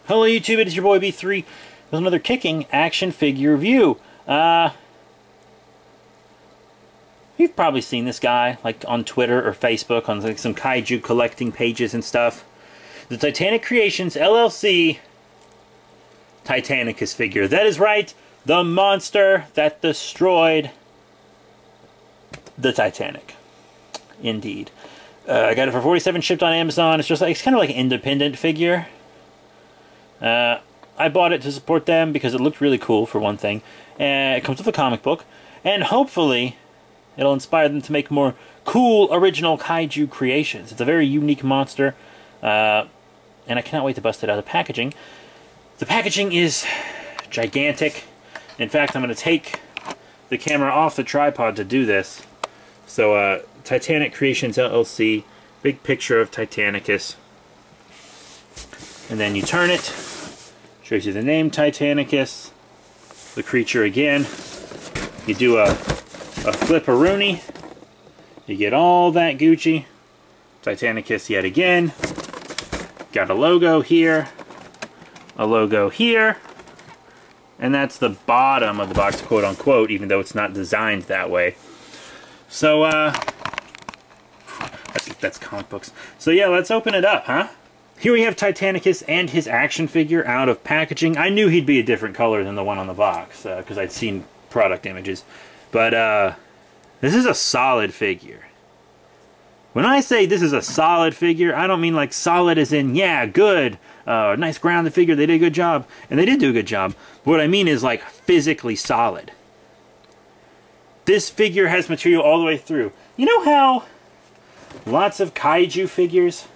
Hello YouTube, it is your boy B3 with another kicking action figure review. You've probably seen this guy like on Twitter or Facebook on like some kaiju collecting pages and stuff. The Titanic Creations LLC Titanicus figure. That is right, the monster that destroyed the Titanic. Indeed. I got it for $47, shipped on Amazon. It's just like, it's kind of like an independent figure. I bought it to support them because it looked really cool, for one thing. It comes with a comic book, and hopefully it'll inspire them to make more cool, original kaiju creations. It's a very unique monster, and I cannot wait to bust it out of the packaging. The packaging is gigantic. In fact, I'm going to take the camera off the tripod to do this. So, Titanic Creations LLC, big picture of Titanicus. And then you turn it, shows you the name Titanicus, the creature again. You do a flipperoonie, you get all that Gucci. Titanicus yet again. Got a logo here, a logo here, and that's the bottom of the box, quote unquote, even though it's not designed that way. So, that's comic books. So yeah, let's open it up, huh? Here we have Titanicus and his action figure out of packaging. I knew he'd be a different color than the one on the box, because I'd seen product images. But, this is a solid figure. When I say this is a solid figure, I don't mean like solid as in, yeah, good, nice grounded figure, they did a good job. And they did do a good job. But what I mean is like physically solid. This figure has material all the way through. You know how lots of kaiju figures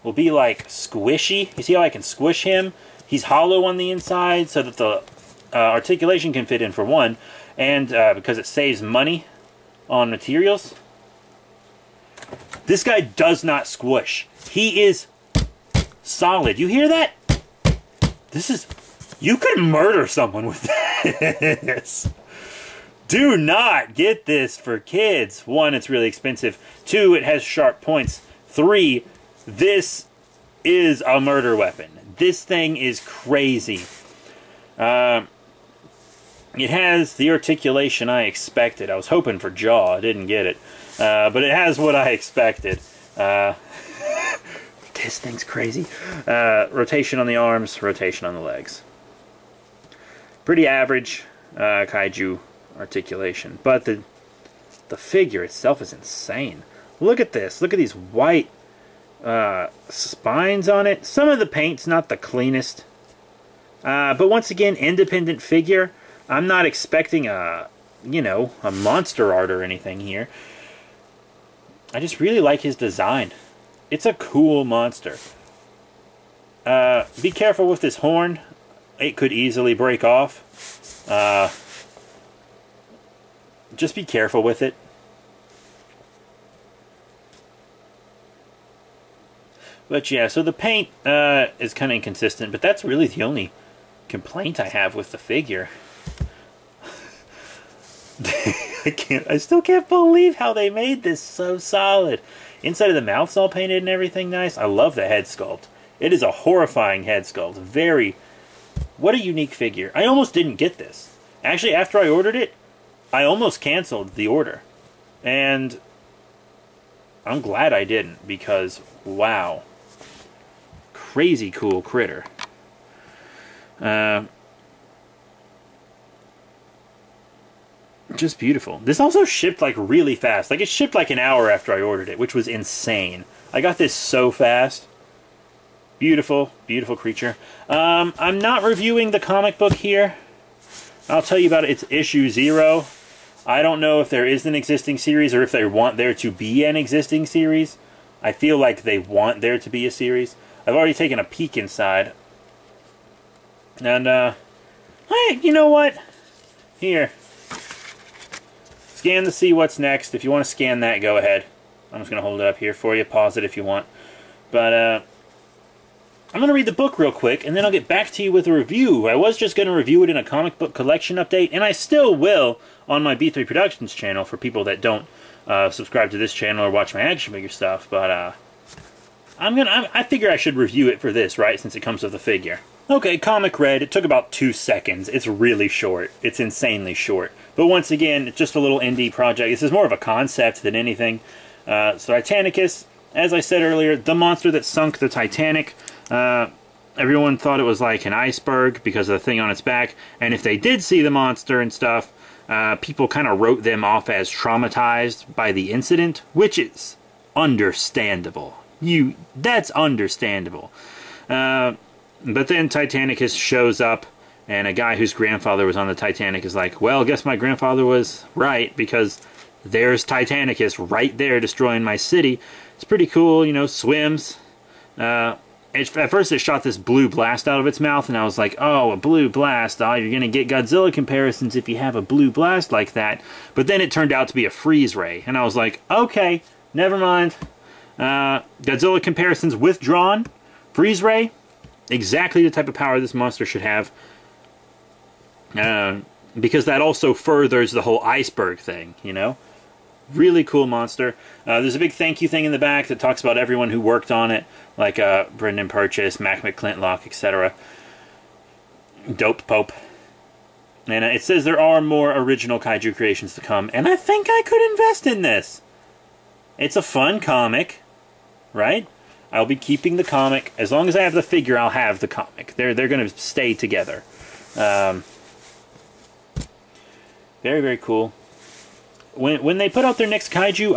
will be like squishy? You see how I can squish him? He's hollow on the inside so that the articulation can fit in, for one, and because it saves money on materials. This guy does not squish. He is solid. You hear that? This is... You could murder someone with this. Do not get this for kids. One, it's really expensive. Two, it has sharp points. Three, this is a murder weapon. This thing is crazy. It has the articulation I expected. I was hoping for jaw. I didn't get it. But it has what I expected. This thing's crazy. Rotation on the arms, rotation on the legs. Pretty average kaiju articulation. But the figure itself is insane. Look at this. Look at these white spines on it. Some of the paint's not the cleanest. But once again, independent figure. I'm not expecting a monster art or anything here. I just really like his design. It's a cool monster. Be careful with this horn. It could easily break off. Just be careful with it. But yeah, so the paint is kind of inconsistent, but that's really the only complaint I have with the figure. I still can't believe how they made this so solid. Inside of the mouth's all painted and everything nice. I love the head sculpt. It is a horrifying head sculpt. What a unique figure. I almost didn't get this. Actually, after I ordered it, I almost canceled the order. And I'm glad I didn't, because, wow. Crazy cool critter. Just beautiful. This also shipped like really fast. Like it shipped like an hour after I ordered it, which was insane. I got this so fast. Beautiful, beautiful creature. I'm not reviewing the comic book here. I'll tell you about it. It's issue 0. I don't know if there is an existing series or if they want there to be an existing series. I feel like they want there to be a series. I've already taken a peek inside. And, hey, you know what? Here. Scan to see what's next. If you want to scan that, go ahead. I'm just going to hold it up here for you. Pause it if you want. But, I'm going to read the book real quick, and then I'll get back to you with a review. I was just going to review it in a comic book collection update, and I still will on my B3 Productions channel for people that don't subscribe to this channel or watch my action figure stuff. But, I figure I should review it for this, right, since it comes with the figure. Okay, comic read. It took about 2 seconds. It's really short. It's insanely short. But once again, it's just a little indie project. This is more of a concept than anything. So Titanicus, as I said earlier, the monster that sunk the Titanic. Everyone thought it was like an iceberg because of the thing on its back. And if they did see the monster and stuff, people kind of wrote them off as traumatized by the incident, which is understandable. That's understandable. But then Titanicus shows up, and a guy whose grandfather was on the Titanic is like, well, I guess my grandfather was right, because there's Titanicus right there destroying my city. It's pretty cool, you know, swims. At first it shot this blue blast out of its mouth, and I was like, oh, a blue blast. Oh, you're going to get Godzilla comparisons if you have a blue blast like that. But then it turned out to be a freeze ray, and I was like, okay, never mind. Godzilla comparisons withdrawn. Freeze ray, exactly the type of power this monster should have. Because that also furthers the whole iceberg thing, you know? Really cool monster. There's a big thank you thing in the back that talks about everyone who worked on it, like Brendan Purchase, Mac McClintock, etc. Dope Pope. And it says there are more original kaiju creations to come, and I think I could invest in this. It's a fun comic, right? I'll be keeping the comic. As long as I have the figure, I'll have the comic. They're going to stay together. Very, very cool. When they put out their next kaiju,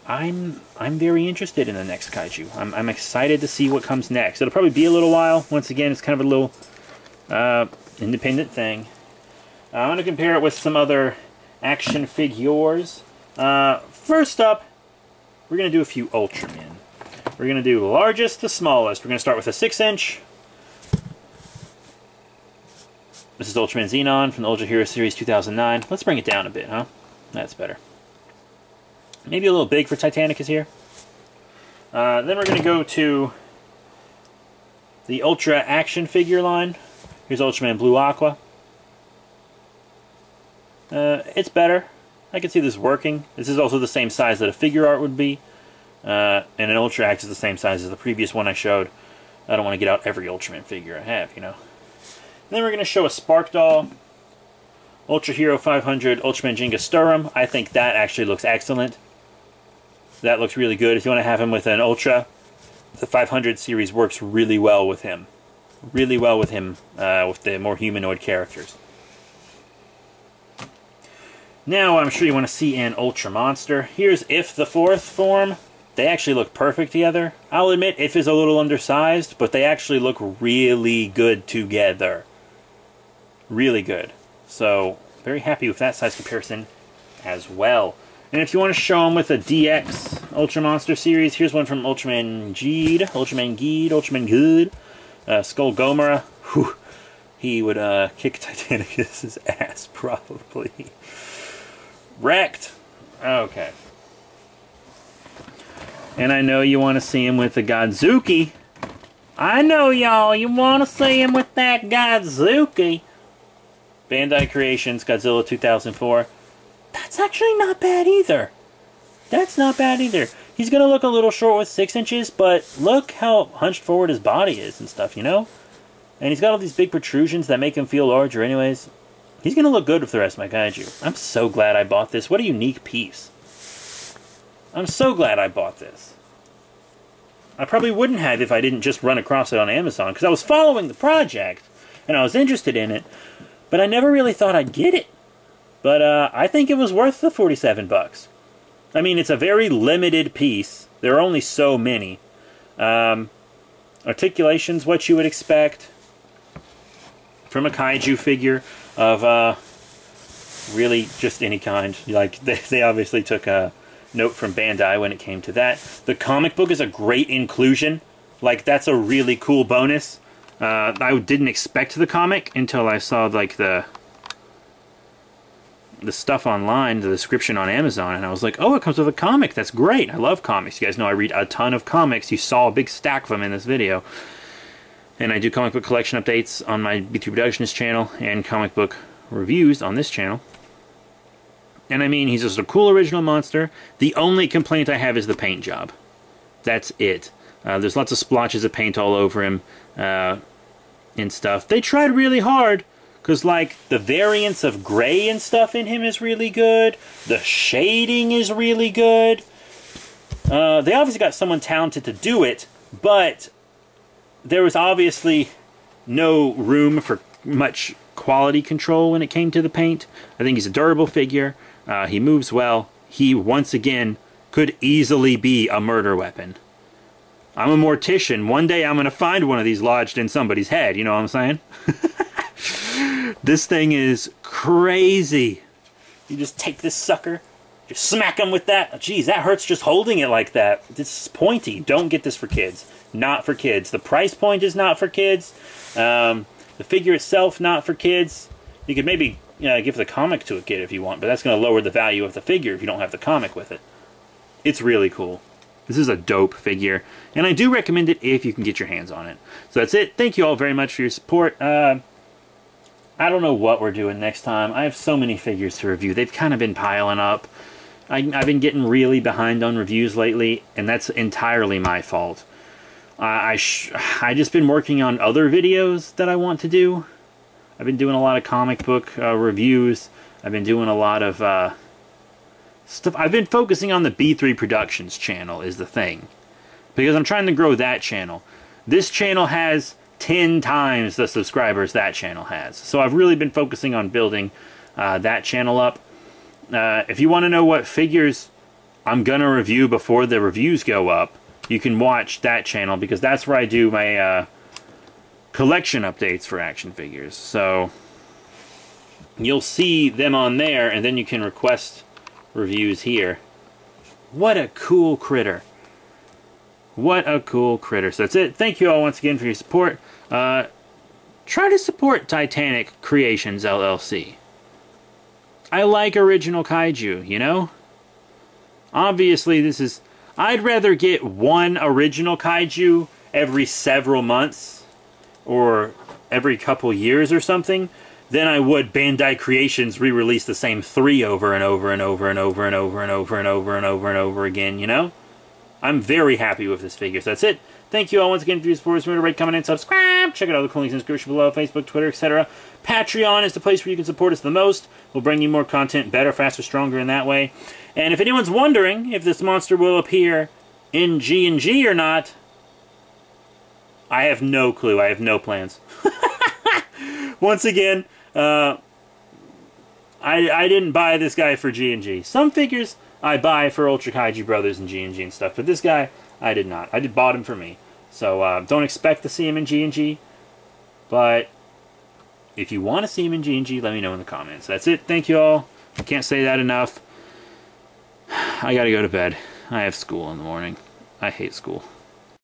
I'm very interested in the next kaiju. I'm excited to see what comes next. It'll probably be a little while. Once again, it's kind of a little independent thing. I'm going to compare it with some other action figures. First up, we're going to do a few Ultramen. We're going to do largest to smallest. We're going to start with a 6-inch. This is Ultraman Xenon from the Ultra Hero Series 2009. Let's bring it down a bit, huh? That's better. Maybe a little big for Titanicus here. Then we're going to go to the Ultra action figure line. Here's Ultraman Blue Aqua. It's better. I can see this working. This is also the same size that a figure art would be. And an Ultra Axe is the same size as the previous one I showed. I don't want to get out every Ultraman figure I have, you know. And then we're going to show a Spark Doll. Ultra Hero 500 Ultraman Ginga Sturm. I think that actually looks excellent. That looks really good. If you want to have him with an Ultra, the 500 series works really well with him. Really well with him, with the more humanoid characters. Now I'm sure you want to see an Ultra Monster. Here's If the 4th form. They actually look perfect together. I'll admit If is a little undersized, but they actually look really good together. Really good. So, very happy with that size comparison as well. And if you want to show them with a DX Ultra Monster series, here's one from Ultraman Geed, Ultraman Good. Skull Gomera. Whew. He would kick Titanicus' ass, probably. Wrecked. Okay. And I know you want to see him with the Godzuki. I know, y'all. You want to see him with that Godzuki. Bandai Creations, Godzilla 2004. That's actually not bad either. That's not bad either. He's going to look a little short with 6 inches, but look how hunched forward his body is and stuff, you know? And he's got all these big protrusions that make him feel larger anyways. He's going to look good with the rest of my kaiju. I'm so glad I bought this. What a unique piece. I'm so glad I bought this. I probably wouldn't have if I didn't just run across it on Amazon, because I was following the project, and I was interested in it, but I never really thought I'd get it. But I think it was worth the 47 bucks. I mean, it's a very limited piece. There are only so many. Articulation's what you would expect from a kaiju figure of really just any kind. Like, they obviously took a note from Bandai when it came to that. The comic book is a great inclusion. Like, that's a really cool bonus. I didn't expect the comic until I saw, like, the stuff online, the description on Amazon, and I was like, oh, it comes with a comic. That's great. I love comics. You guys know I read a ton of comics. You saw a big stack of them in this video. And I do comic book collection updates on my B3 Productionist channel and comic book reviews on this channel. And I mean, he's just a cool original monster. The only complaint I have is the paint job. That's it. There's lots of splotches of paint all over him and stuff. They tried really hard, because, like, the variance of gray and stuff in him is really good. The shading is really good. They obviously got someone talented to do it, but there was obviously no room for much quality control when it came to the paint. I think he's a durable figure. He moves well. He, once again, could easily be a murder weapon. I'm a mortician. One day I'm going to find one of these lodged in somebody's head. You know what I'm saying? This thing is crazy. You just take this sucker, just smack him with that. Jeez, that hurts just holding it like that. This is pointy. Don't get this for kids. Not for kids. The price point is not for kids. The figure itself, not for kids. You could maybe give the comic to a kid if you want, but that's going to lower the value of the figure if you don't have the comic with it. It's really cool. This is a dope figure, and I do recommend it if you can get your hands on it. So that's it. Thank you all very much for your support. I don't know what we're doing next time. I have so many figures to review. They've kind of been piling up. I've been getting really behind on reviews lately, and that's entirely my fault. I just been working on other videos that I want to do. I've been doing a lot of comic book reviews. I've been doing a lot of stuff. I've been focusing on the B3 Productions channel is the thing, because I'm trying to grow that channel. This channel has 10 times the subscribers that channel has, so I've really been focusing on building that channel up. If you want to know what figures I'm gonna review before the reviews go up, you can watch that channel, because that's where I do my collection updates for action figures. So you'll see them on there, and then you can request reviews here. What a cool critter. What a cool critter. So that's it. Thank you all once again for your support. Try to support Titanic Creations LLC. I like original kaiju, you know? Obviously, this is... I'd rather get one original kaiju every several months or every couple years or something than I would Bandai Creations re-release the same 3 over and over and over and over and over and over and over and over and over again, you know? I'm very happy with this figure. So that's it. Thank you all once again for your support. Remember to rate, comment, and subscribe. Check out all the cool links in the description below. Facebook, Twitter, etc. Patreon is the place where you can support us the most. We'll bring you more content, better, faster, stronger in that way. And if anyone's wondering if this monster will appear in G&G or not, I have no clue. I have no plans. Once again, I didn't buy this guy for G&G. Some figures I buy for Ultra Kaiju Brothers and G&G and stuff, but this guy, I did not. I bought him for me. So don't expect to see him in G&G, but if you want to see him in G&G, let me know in the comments. That's it. Thank you all. I can't say that enough. I gotta go to bed. I have school in the morning. I hate school.